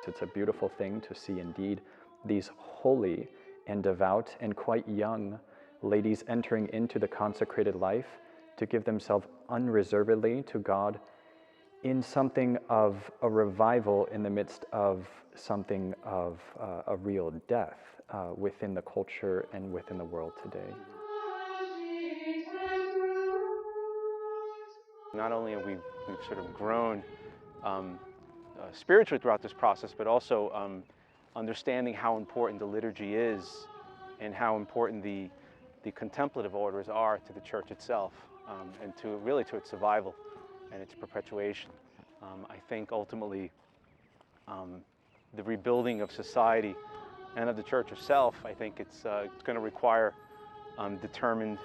It's a beautiful thing to see indeed these holy and devout and quite young ladies entering into the consecrated life to give themselves unreservedly to God in something of a revival in the midst of something of a real death within the culture and within the world today. Not only have we've sort of grown spiritually throughout this process, but also understanding how important the liturgy is and how important the contemplative orders are to the church itself and to its survival and its perpetuation. I think ultimately the rebuilding of society and of the church itself, I think it's going to require determined,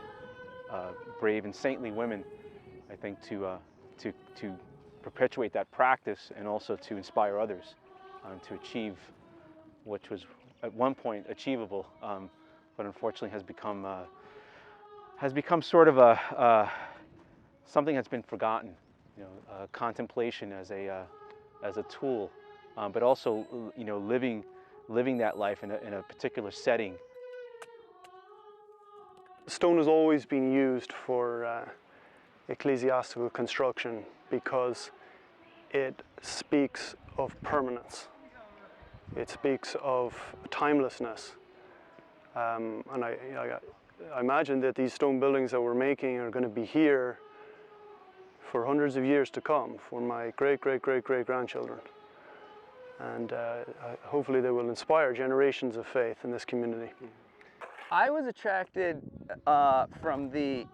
brave and saintly women, I think, to perpetuate that practice and also to inspire others to achieve which was at one point achievable, but unfortunately has become sort of a something that's been forgotten. You know, contemplation as a tool, but also living that life in a particular setting. Stone has always been used for ecclesiastical construction because it speaks of permanence. It speaks of timelessness. And I imagine that these stone buildings that we're making are going to be here for hundreds of years to come, for my great-great-great-great-grandchildren. And hopefully they will inspire generations of faith in this community. I was attracted from the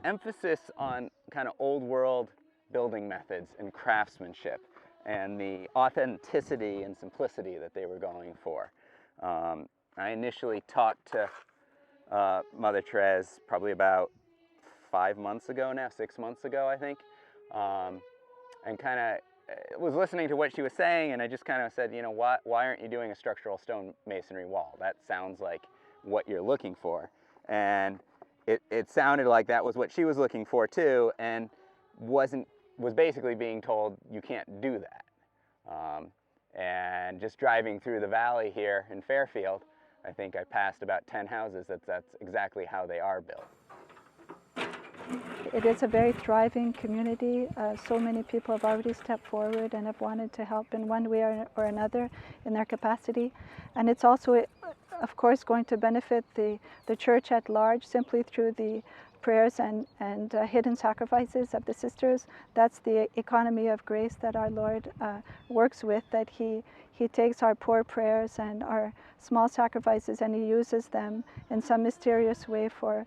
emphasis on kind of old world building methods and craftsmanship and the authenticity and simplicity that they were going for. I initially talked to Mother Therese probably about 5 months ago now, 6 months ago I think, and kind of was listening to what she was saying, and I just kind of said, you know, why aren't you doing a structural stone masonry wall? That sounds like what you're looking for. And it sounded like that was what she was looking for too, and was basically being told you can't do that. And just driving through the valley here in Fairfield, I think I passed about 10 houses that's exactly how they are built. It is a very thriving community. So many people have already stepped forward and have wanted to help in one way or another in their capacity. And it's also, of course, going to benefit the church at large simply through the prayers and hidden sacrifices of the sisters. That's the economy of grace that our Lord works with, that He takes our poor prayers and our small sacrifices and He uses them in some mysterious way for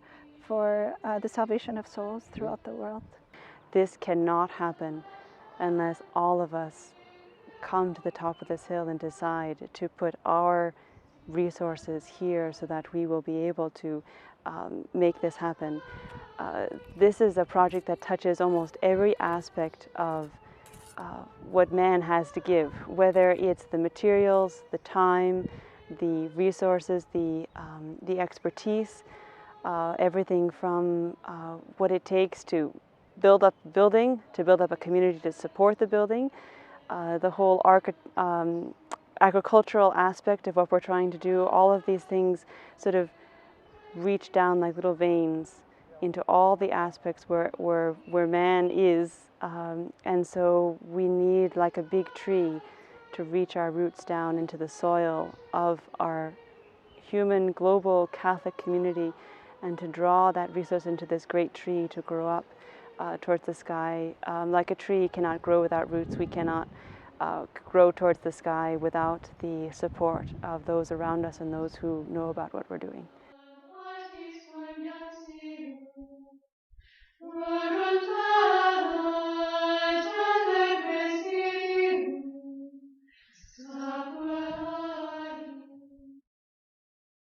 the salvation of souls throughout the world. This cannot happen unless all of us come to the top of this hill and decide to put our resources here so that we will be able to make this happen. This is a project that touches almost every aspect of what man has to give, whether it's the materials, the time, the resources, the expertise, everything from what it takes to build up a building, to build up a community to support the building, the whole agricultural aspect of what we're trying to do. All of these things sort of reach down like little veins into all the aspects where man is, and so we need, like a big tree, to reach our roots down into the soil of our human global Catholic community and to draw that resource into this great tree to grow up towards the sky. Like a tree cannot grow without roots, we cannot grow towards the sky without the support of those around us and those who know about what we're doing.